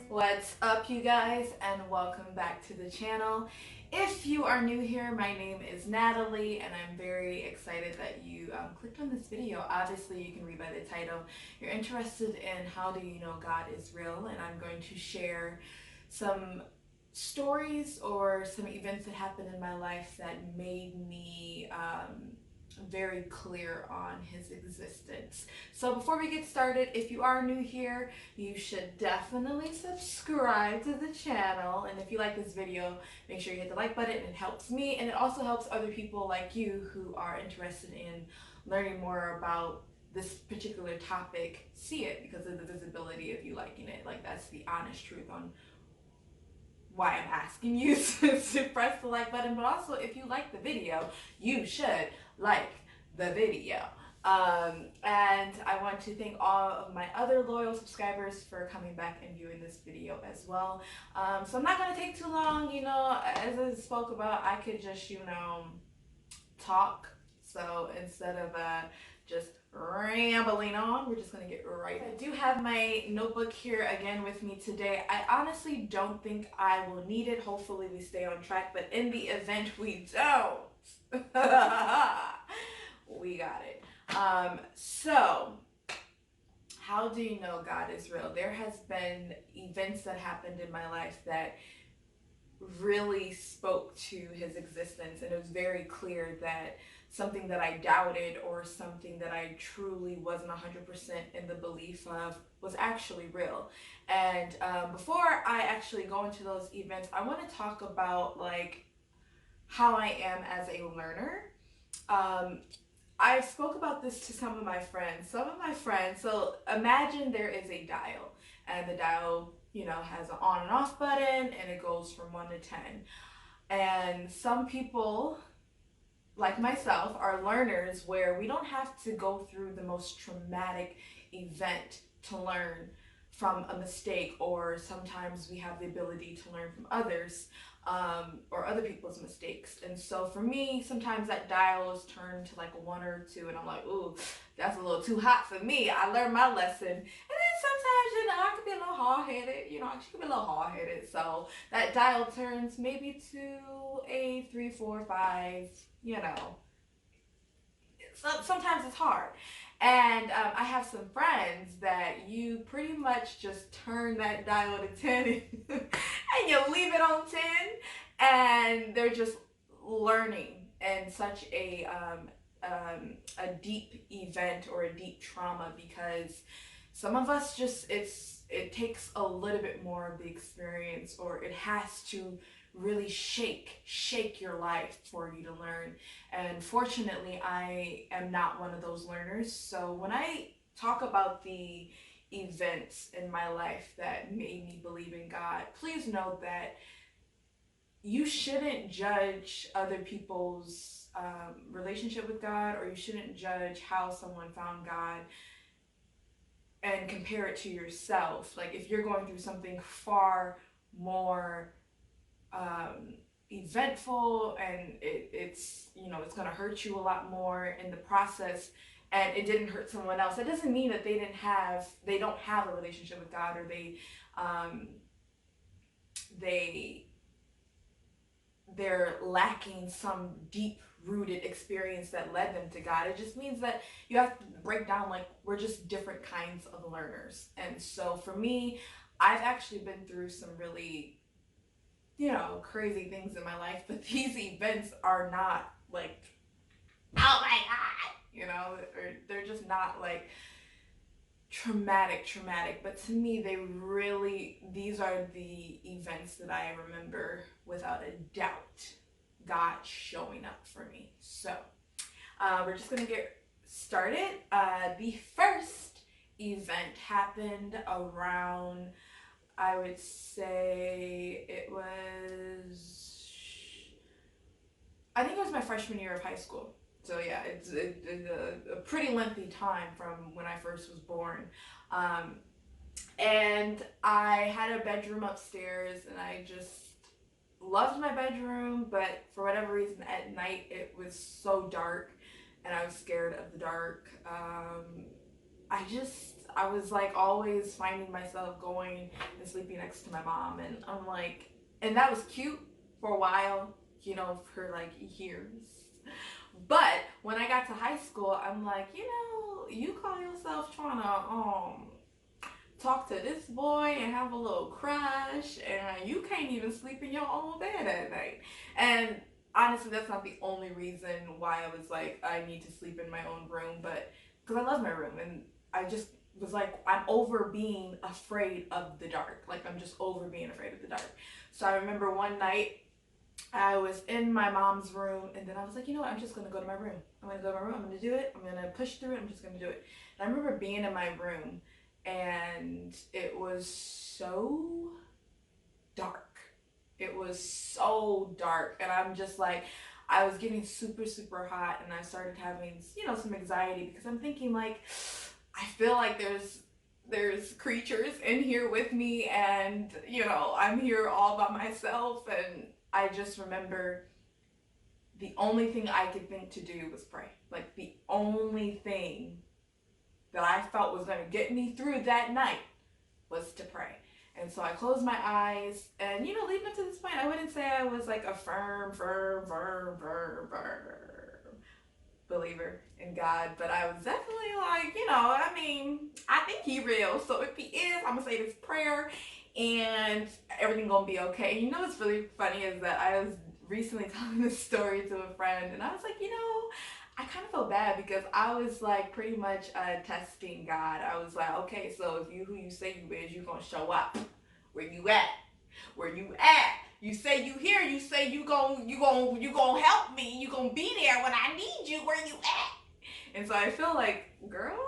What's up, you guys, and welcome back to the channel. If you are new here, my name is Natalie, and I'm very excited that you clicked on this video. Obviously, you can read by the title. You're interested in how do you know God is real, and I'm going to share some stories or some events that happened in my life that made me very clear on his existence. So before we get started, if you are new here, you should definitely subscribe to the channel. And if you like this video, make sure you hit the like button. It helps me, and it also helps other people like you who are interested in learning more about this particular topic see it because of the visibility of you liking it. Like, that's the honest truth on why I'm asking you to press the like button. But also, if you like the video, you should like the video. And I want to thank all of my other loyal subscribers for coming back and viewing this video as well. So I'm not going to take too long. As I spoke about, I could just, talk. So instead of just rambling on, we're just going to get right. I do have my notebook here again with me today. I honestly don't think I will need it. Hopefully we stay on track, but in the event we don't, we got it. So how do you know God is real? There has been events that happened in my life that really spoke to his existence, and it was very clear that something that I doubted or something that I truly wasn't 100% in the belief of was actually real. And before I actually go into those events, I want to talk about like how I am as a learner. I spoke about this to some of my friends. So imagine there is a dial, and the dial, has an on and off button, and it goes from 1 to 10. And some people, like myself, are learners where we don't have to go through the most traumatic event to learn from a mistake, or sometimes we have the ability to learn from others, or other people's mistakes. And so for me, sometimes that dial is turned to like a 1 or 2, and I'm like, ooh, that's a little too hot for me. I learned my lesson. And then sometimes, I could be a little hard-headed. She could be a little hard-headed. So that dial turns maybe to a 3, 4, 5, sometimes it's hard. And I have some friends that you pretty much just turn that dial to 10 and you leave it on 10, and they're just learning in such a deep event or a deep trauma, because some of us it takes a little bit more of the experience, or it has to really shake your life for you to learn. And fortunately, I am not one of those learners. So when I talk about the events in my life that made me believe in God, please note that you shouldn't judge other people's relationship with God, or you shouldn't judge how someone found God and compare it to yourself. Like, if you're going through something far more eventful, and it's going to hurt you a lot more in the process, and it didn't hurt someone else, that doesn't mean that they don't have a relationship with God, or they're lacking some deep rooted experience that led them to God. It just means that you have to break down, like, we're just different kinds of learners. And so for me, I've actually been through some really crazy things in my life, but these events are not like, oh my God, or they're just not like traumatic, but to me, these are the events that I remember without a doubt God showing up for me. So we're just gonna get started. The first event happened around, I would say I think it was my freshman year of high school. So yeah, it's a pretty lengthy time from when I first was born. And I had a bedroom upstairs, and I just loved my bedroom, but for whatever reason at night it was so dark and I was scared of the dark. I was like always finding myself going and sleeping next to my mom, and I'm like, and that was cute for a while, you know, for like years. But when I got to high school, I'm like, you know, you call yourself trying to talk to this boy and have a little crush, and you can't even sleep in your own bed at night. And honestly, that's not the only reason why I was like, I need to sleep in my own room, but because I love my room, and I just was like, I'm over being afraid of the dark. Like, I'm just over being afraid of the dark. So I remember one night I was in my mom's room, and then I was like, you know what? I'm just gonna go to my room. I'm gonna go to my room. I'm gonna do it. I'm gonna push through it. I'm just gonna do it. And I remember being in my room, and it was so dark. It was so dark, and I'm just like, I was getting super, super hot, and I started having, you know, some anxiety because I'm thinking like, I feel like there's creatures in here with me, and you know, I'm here all by myself. And I just remember the only thing I could think to do was pray. Like, the only thing that I felt was going to get me through that night was to pray. And so I closed my eyes, and you know, leading up to this point, I wouldn't say I was like a firm believer in God, but I was definitely like, you know, I mean, I think He real. So if He is, I'm gonna say this prayer, and everything gonna be okay. And you know what's really funny is that I was recently telling this story to a friend, and I was like, you know, I kind of feel bad because I was like pretty much testing God. I was like, okay, so if you who you say you is, you gonna show up. Where you at? Where you at? You say you here. You say you gon' help me. You gonna be there when I need you. Where you at? And so I feel like, girl,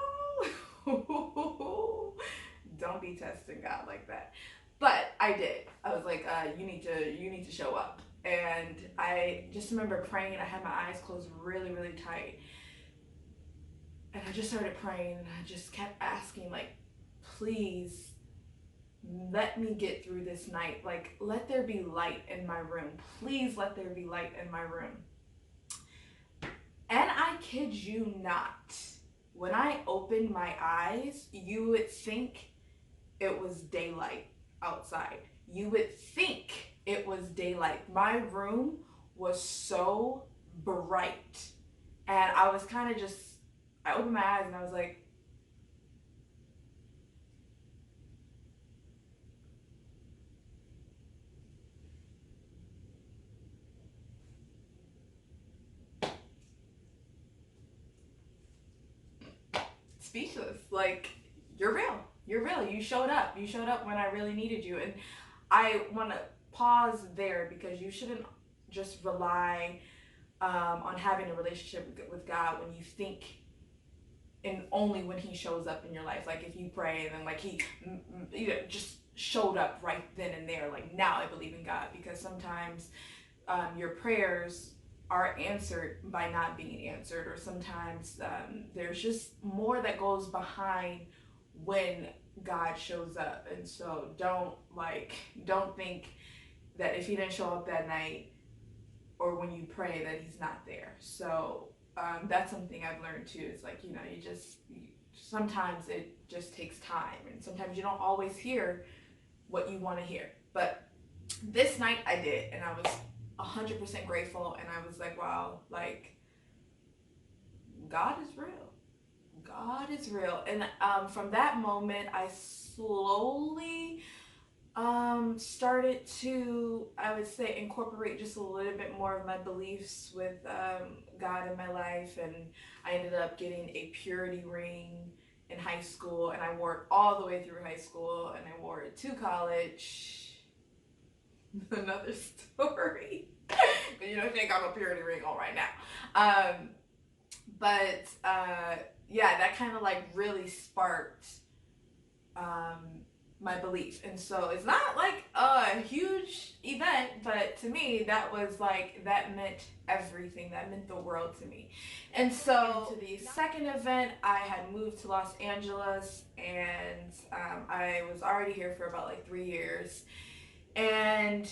don't be testing God like that. But I did. I was like, you need to show up. And I just remember praying. I had my eyes closed really, really tight, and I just started praying, and I just kept asking, like, please let me get through this night. Like, let there be light in my room. Please let there be light in my room. And I kid you not, when I opened my eyes, you would think it was daylight outside. You would think it was daylight. My room was so bright. And I was kind of just, I opened my eyes and I was like, speechless. Like, you're real. You're real. You showed up. You showed up when I really needed you. And I want to pause there because you shouldn't just rely on having a relationship with God when you think, and only when He shows up in your life. Like, if you pray and then like He you know, just showed up right then and there, like, now I believe in God. Because sometimes your prayers are answered by not being answered, or sometimes there's just more that goes behind when God shows up. And so don't think that if He didn't show up that night or when you pray that He's not there. So that's something I've learned too. It's like, you know, sometimes it just takes time, and sometimes you don't always hear what you want to hear. But this night I did, and I was 100% grateful, and I was like, wow, like, God is real. God is real. And from that moment, I slowly started to, I would say, incorporate just a little bit more of my beliefs with God in my life. And I ended up getting a purity ring in high school, and I wore it all the way through high school, and I wore it to college. Another story. You know, she ain't got no purity ring on right now. But yeah, that kind of like really sparked my belief. And so it's not like a huge event, but to me, that was like, that meant everything. That meant the world to me. And so, to the second event, I had moved to Los Angeles, and I was already here for about like 3 years. And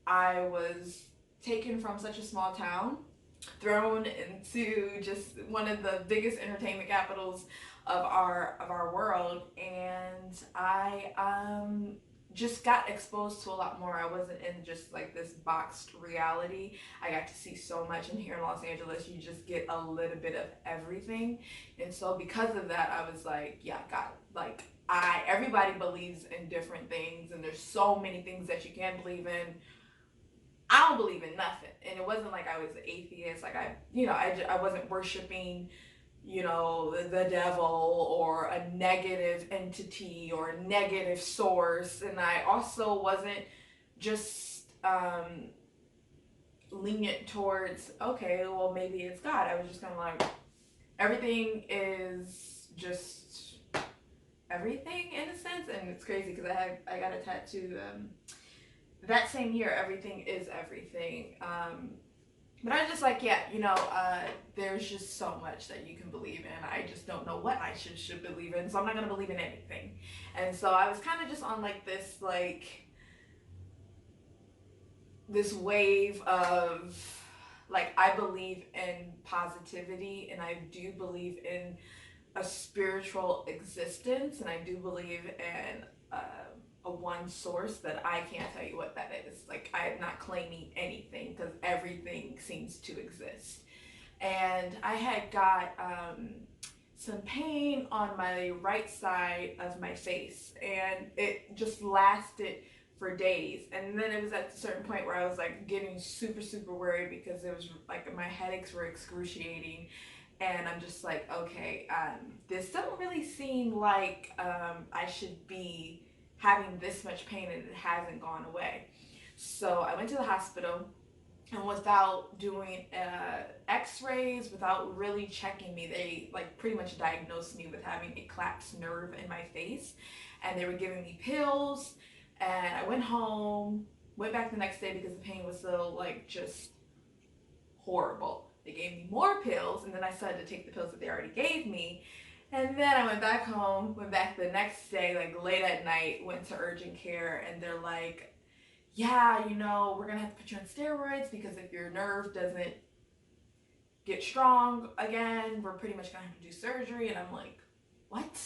I was taken from such a small town, thrown into just one of the biggest entertainment capitals of our world, and I just got exposed to a lot more. I wasn't in just like this boxed reality. I got to see so much, and here in Los Angeles you just get a little bit of everything. And so because of that, I was like, yeah, God, like, everybody believes in different things, and there's so many things that you can believe in. I don't believe in nothing. And it wasn't like I was an atheist. Like, I wasn't worshiping, the devil or a negative entity or a negative source. And I also wasn't just lenient towards, okay, well, maybe it's God. I was just kind of like, everything is just everything in a sense. And it's crazy because I got a tattoo that same year, everything is everything. But I was just like, yeah, there's just so much that you can believe in. I just don't know what I should believe in, so I'm not gonna believe in anything. And so I was kind of just on like this wave of like, I believe in positivity, and I do believe in a spiritual existence, and I do believe in a one source that I can't tell you what that is. Like, I'm not claiming anything because everything seems to exist. And I had got some pain on my right side of my face, and it just lasted for days. And then it was at a certain point where I was like getting super, super worried because it was like my headaches were excruciating. And I'm just like, okay, this don't really seem like I should be having this much pain, and it hasn't gone away. So I went to the hospital, and without doing x-rays, without really checking me, they like pretty much diagnosed me with having a collapsed nerve in my face. And they were giving me pills, and I went home, went back the next day because the pain was still like just horrible. They gave me more pills, and then I started to take the pills that they already gave me. And then I went back home, went back the next day, like late at night, went to urgent care, and they're like, yeah, we're gonna have to put you on steroids because if your nerve doesn't get strong again, we're pretty much gonna have to do surgery. And I'm like, what?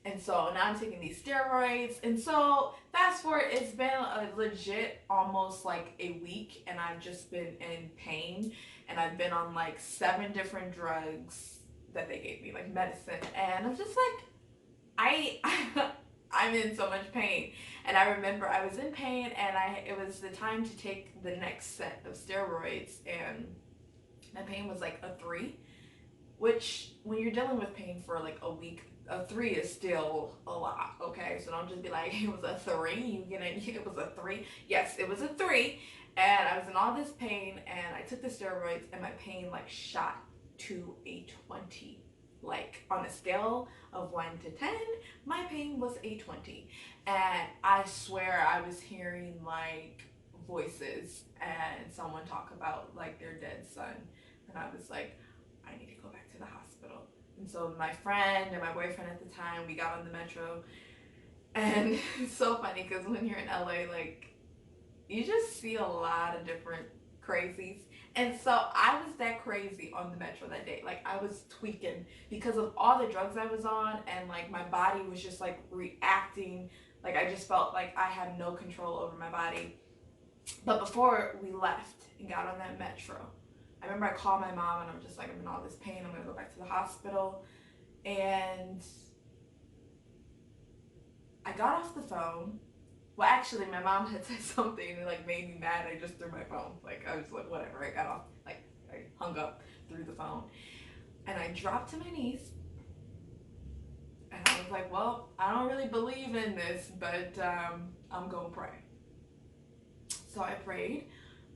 And so now I'm taking these steroids. And so fast forward, it's been a legit almost like a week, and I've just been in pain, and I've been on like 7 different drugs that they gave me, like medicine. And I'm just like, I'm in so much pain. And I remember I was in pain, and it was the time to take the next set of steroids, and my pain was like a 3, which when you're dealing with pain for like a week, a 3 is still a lot, okay? So don't just be like, it was a 3, it was a 3. Yes, it was a 3, and I was in all this pain, and I took the steroids, and my pain like shot to a 20. Like, on a scale of 1 to 10, my pain was a 20. And I swear I was hearing like voices and someone talk about like their dead son. And I was like, I need to go back to the hospital. And so my friend and my boyfriend at the time, we got on the metro. And it's so funny because when you're in LA, like, you just see a lot of different crazies. And so I was that crazy on the metro that day. Like, I was tweaking because of all the drugs I was on, and like my body was just like reacting. Like, I just felt like I had no control over my body. But before we left and got on that metro, I remember I called my mom, and I'm just like, I'm in all this pain, I'm gonna go back to the hospital. And I got off the phone. Well, actually, my mom had said something and it like made me mad. I just threw my phone. Like, I was like, whatever. I got off. Like, I hung up, threw the phone, and I dropped to my knees. And I was like, well, I don't really believe in this, but I'm gonna pray. So I prayed,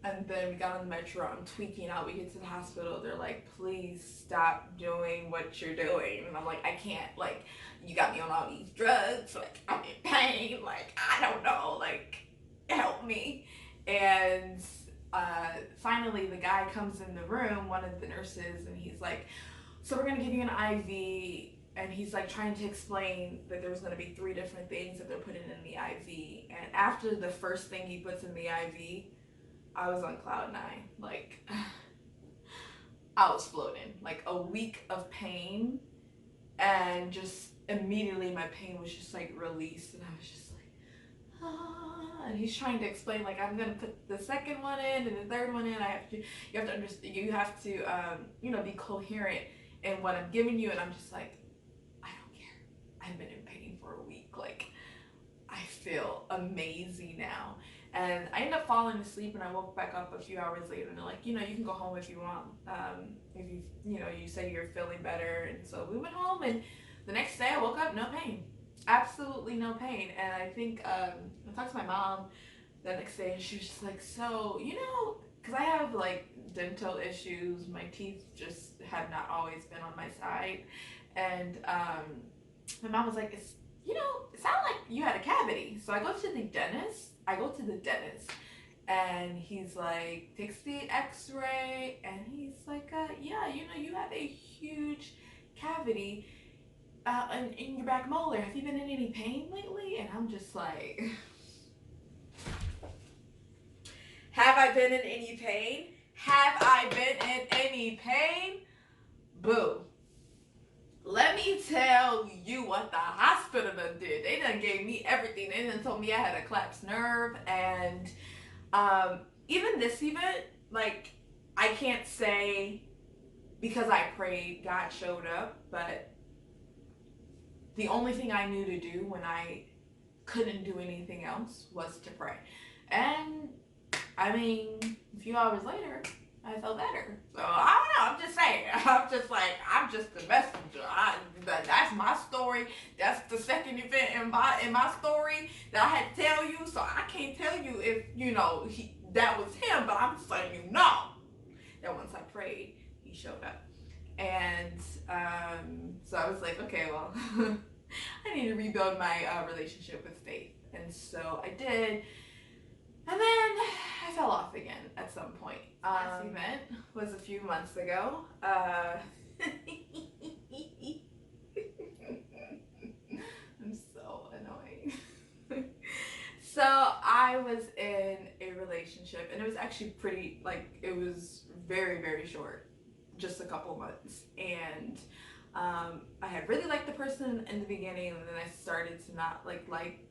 and then we got on the metro. I'm tweaking out. We get to the hospital. They're like, please stop doing what you're doing. And I'm like, I can't. Like, you got me on all these drugs. Like, I'm in pain. Like, I don't know. Like, help me. And finally the guy comes in the room, one of the nurses, and he's like, so we're going to give you an IV. And he's like trying to explain that there's going to be 3 different things that they're putting in the IV. And after the first thing he puts in the IV, I was on cloud 9. Like, I was floating. Like a week of pain, and just immediately my pain was just like released, and I was just like, ah. And he's trying to explain, like, I'm gonna put the second one in and the third one in. You have to understand, you have to be coherent in what I'm giving you. And I'm just like, I don't care. I've been in pain for a week. Like, I feel amazing now. And I ended up falling asleep, and I woke back up a few hours later, and they're like, you can go home if you want. If you say you're feeling better. And so we went home, and the next day I woke up, no pain. Absolutely no pain. And I think I talked to my mom the next day, and she was just like, so, because I have like dental issues, my teeth just have not always been on my side. And my mom was like, it sounded like you had a cavity. So I go to the dentist, and he's like, takes the x-ray, and he's like, yeah, you have a huge cavity in your back molar. Have you been in any pain lately? And I'm just like, have I been in any pain? Have I been in any pain? Boo. Let me tell you what the hospital done did. They done gave me everything. They done told me I had a collapsed nerve. And even this event, like, I can't say because I prayed God showed up, but the only thing I knew to do when I couldn't do anything else was to pray. And I mean, a few hours later, I felt better. So I don't know. I'm just saying. I'm just the messenger. That's my story. That's the second event in my story that I had to tell you. So I can't tell you if that was him. But I'm just letting you know that once I prayed, he showed up. And so I was like, okay, well, I need to rebuild my relationship with faith. And so I did. And then I fell off again at some point. Last event was a few months ago. I'm so annoying. So I was in a relationship, and it was actually pretty, it was very, very short, just a couple months. And I had really liked the person in the beginning, and then I started to not like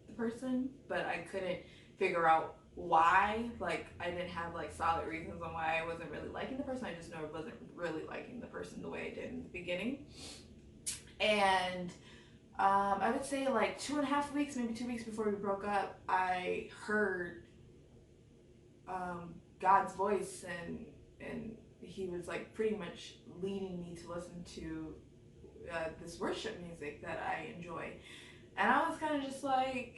the person, but I couldn't figure out why. Like, I didn't have solid reasons on why I wasn't really liking the person. I just know I wasn't really liking the person the way I did in the beginning. And I would say 2.5 weeks, maybe 2 weeks before we broke up, I heard God's voice, and he was pretty much leading me to listen to this worship music that I enjoy. And I was kind of just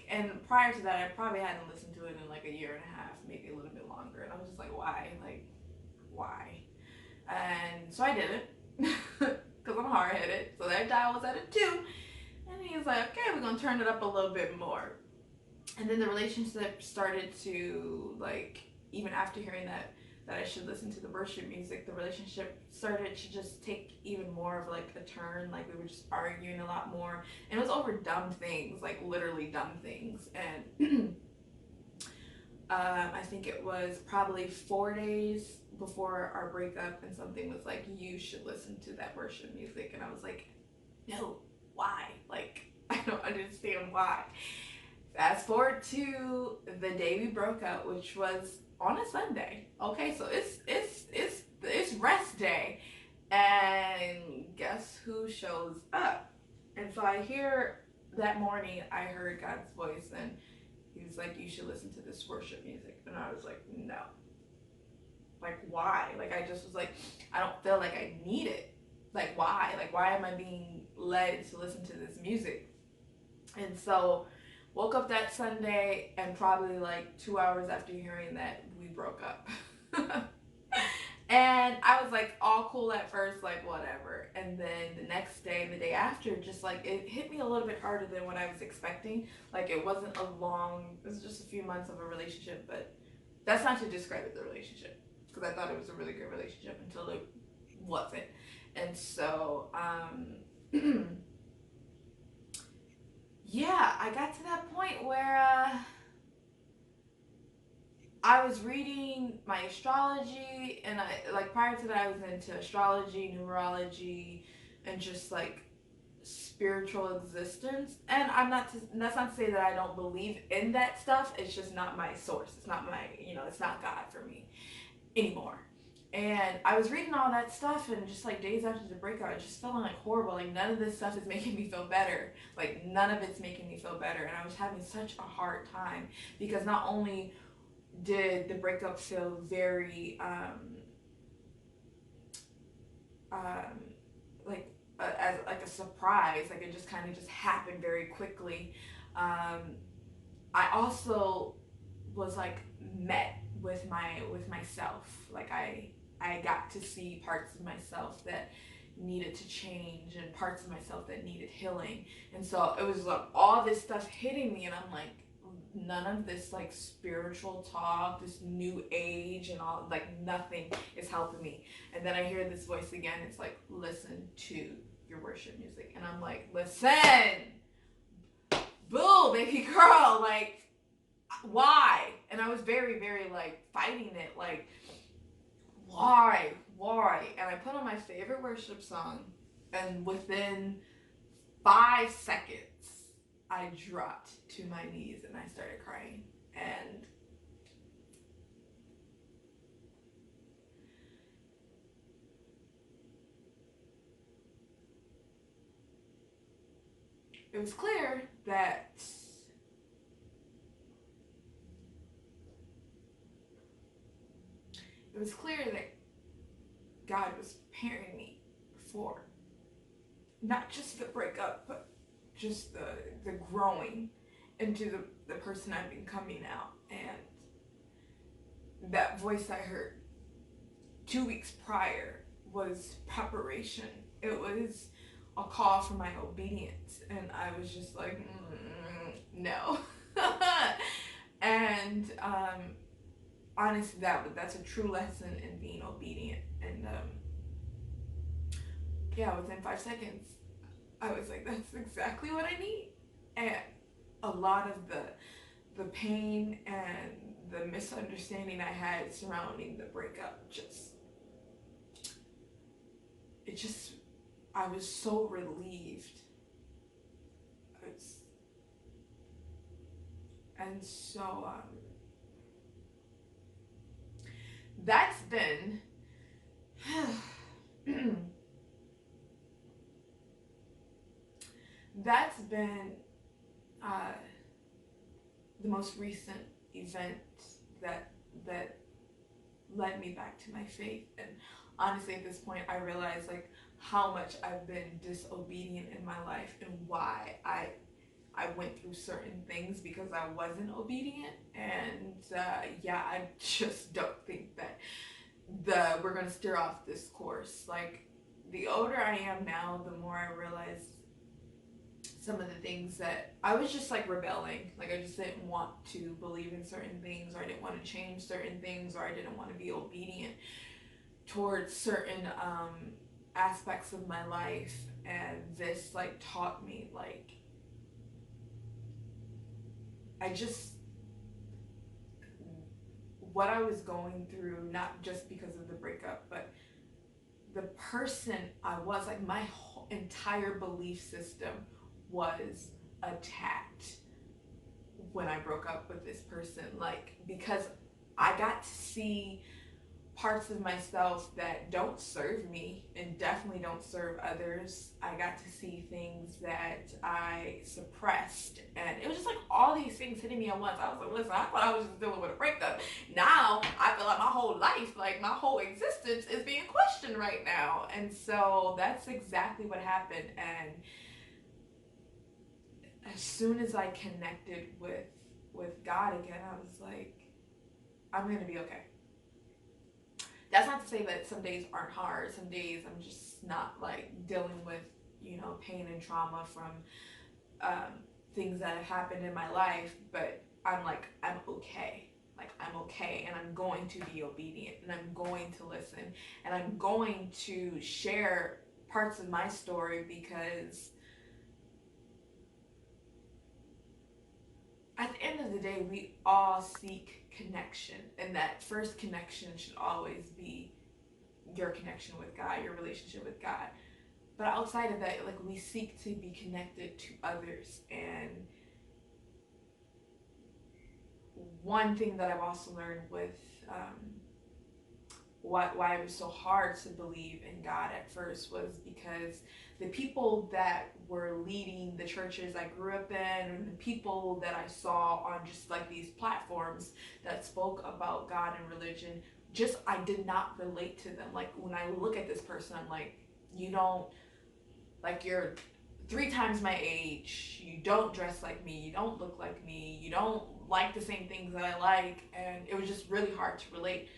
and prior to that, I probably hadn't listened to it in a year and a half, maybe a little bit longer. And I was just like, why? Why? And so I did it, because I'm hard-headed. So that dial was at a 2. And he was like, okay, we're going to turn it up a little bit more. And then the relationship started to, even after hearing that I should listen to the worship music, the relationship started to just take even more of a turn. We were just arguing a lot more, and it was over dumb things, literally dumb things. And I think it was probably 4 days before our breakup, and something was you should listen to that worship music. And I was like, no, why? I don't understand why. Fast forward to the day we broke up, which was on a Sunday. Okay, so it's rest day, and guess who shows up? And so I hear that morning, I heard God's voice, and he was like, you should listen to this worship music. And I was like, no. Why? I just was I don't feel like I need it. Why? Why am I being led to listen to this music? And so woke up that Sunday, and probably 2 hours after hearing that, we broke up. And I was all cool at first, whatever. And then the next day, the day after, just it hit me a little bit harder than what I was expecting. It wasn't it was just a few months of a relationship, but That's not to discredit the relationship, because I thought it was a really good relationship until it wasn't. And so, yeah, I got to that point where I was reading my astrology, and prior to that, I was into astrology, numerology, and just like spiritual existence. And that's not to say that I don't believe in that stuff. It's just not my source. It's not my, it's not God for me anymore. And I was reading all that stuff, and just like days after the breakup, I just feeling like horrible. Like none of this stuff is making me feel better. Like none of it's making me feel better. And I was having such a hard time, because not only did the breakup feel very like as like a surprise, like it just kind of just happened very quickly. I also was like met with myself. Like I got to see parts of myself that needed to change, and parts of myself that needed healing. And so it was like all this stuff hitting me, and I'm like, none of this like spiritual talk, this new age and all, like nothing is helping me. And then I hear this voice again. It's like, listen to your worship music. And I'm like, listen, boo, baby girl, like why? And I was very, very like fighting it, like why? And I put on my favorite worship song, and within 5 seconds I dropped to my knees and I started crying. And it was clear that God was preparing me for not just the breakup, but just the growing into the person I'm becoming now. And that voice I heard 2 weeks prior was preparation. It was a call for my obedience, and I was just like, no. And honestly, that's a true lesson in being obedient. And yeah, within 5 seconds, I was like, that's exactly what I need. And a lot of the pain and the misunderstanding I had surrounding the breakup I was so relieved. And so that's been that's been the most recent event that led me back to my faith. And honestly, at this point, I realize like how much I've been disobedient in my life, and why I went through certain things because I wasn't obedient. And yeah, I just don't think that we're gonna steer off this course. Like the older I am now, the more I realize some of the things that I was just like rebelling. Like I just didn't want to believe in certain things, or I didn't want to change certain things, or I didn't want to be obedient towards certain aspects of my life. And this like taught me like what I was going through, not just because of the breakup, but the person I was, like my whole entire belief system was attacked when I broke up with this person. Like, because I got to see parts of myself that don't serve me and definitely don't serve others. I got to see things that I suppressed, and it was just like all these things hitting me at once. I was like, listen, I thought I was just dealing with a breakup. Now I feel like my whole life, like my whole existence is being questioned right now. And so that's exactly what happened. And as soon as I connected with God again, I was like, I'm gonna be okay. That's not to say that some days aren't hard. Some days I'm just not like dealing with, pain and trauma from things that have happened in my life, but I'm okay. Like, I'm okay, and I'm going to be obedient, and I'm going to listen, and I'm going to share parts of my story, because at the end of the day, we all seek connection, and that first connection should always be your connection with God, your relationship with God. But outside of that, like, we seek to be connected to others. And one thing that I've also learned with why it was so hard to believe in God at first was because the people that were leading the churches I grew up in, and the people that I saw on just like these platforms that spoke about God and religion, just I did not relate to them. Like, when I look at this person, I'm like, you don't, like, you're 3 times my age, you don't dress like me, you don't look like me, you don't like the same things that I like, and it was just really hard to relate.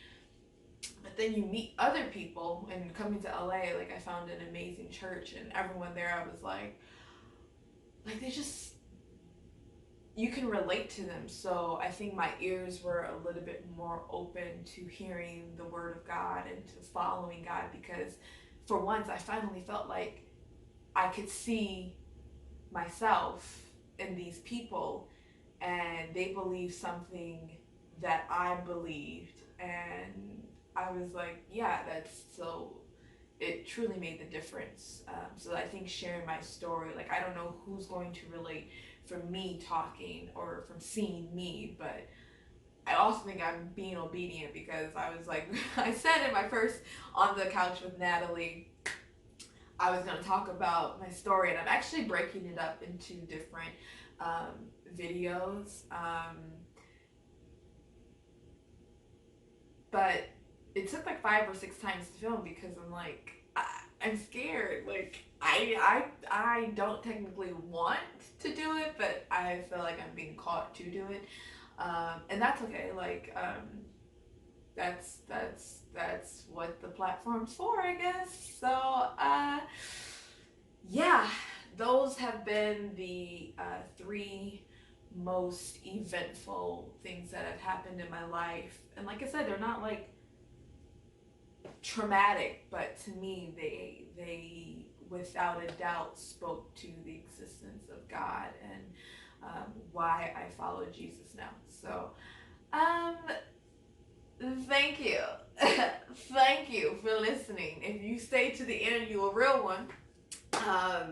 But then you meet other people, and coming to LA, like, I found an amazing church, and everyone there, I was like they just, you can relate to them. So I think my ears were a little bit more open to hearing the word of God and to following God, because for once I finally felt like I could see myself in these people, and they believed something that I believed, and I was like, yeah, that's so. It truly made the difference. So I think sharing my story, like, I don't know who's going to relate from me talking or from seeing me, but I also think I'm being obedient, because I was like, I said in my first On the Couch with Natalie, I was going to talk about my story, and I'm actually breaking it up into different videos. But it took like 5 or 6 times to film, because I'm like, I'm scared. Like, I don't technically want to do it, but I feel like I'm being called to do it, and that's okay. Like, that's what the platform's for, I guess. So yeah, those have been the 3 most eventful things that have happened in my life. And like I said, they're not like traumatic, but to me, they without a doubt spoke to the existence of God, and why I follow Jesus now. So thank you. Thank you for listening. If you stay to the end, you're a real one.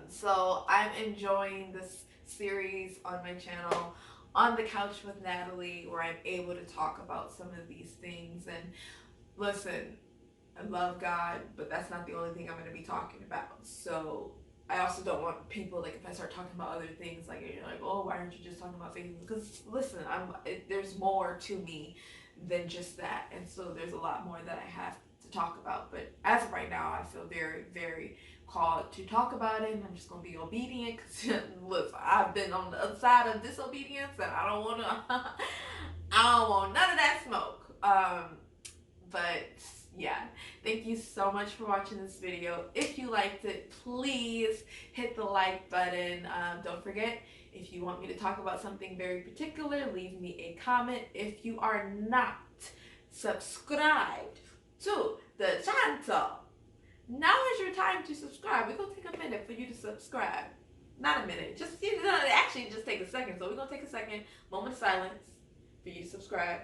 So I'm enjoying this series on my channel, On the Couch with Natalie, where I'm able to talk about some of these things. And listen, I love God, but that's not the only thing I'm going to be talking about. So I also don't want people, like, if I start talking about other things, like, you're like, oh, why aren't you just talking about faith? Because listen, there's more to me than just that. And so there's a lot more that I have to talk about. But as of right now, I feel very, very called to talk about it, and I'm just gonna be obedient, because look, I've been on the other side of disobedience, and I don't want none of that smoke. But yeah, thank you so much for watching this video. If you liked it, please hit the like button. Don't forget, if you want me to talk about something very particular, leave me a comment. If you are not subscribed to the channel, now is your time to subscribe. We're going to take a minute for you to subscribe. Not a minute. Just, actually just take a second. So we're going to take a second, moment of silence for you to subscribe.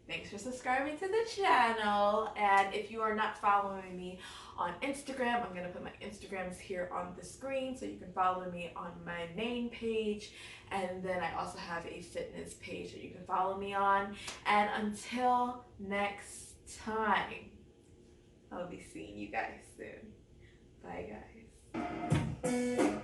Thanks for subscribing to the channel. And if you are not following me on Instagram, I'm going to put my Instagrams here on the screen so you can follow me on my main page. And then I also have a fitness page that you can follow me on. And until next time, I'll be seeing you guys soon. Bye, guys.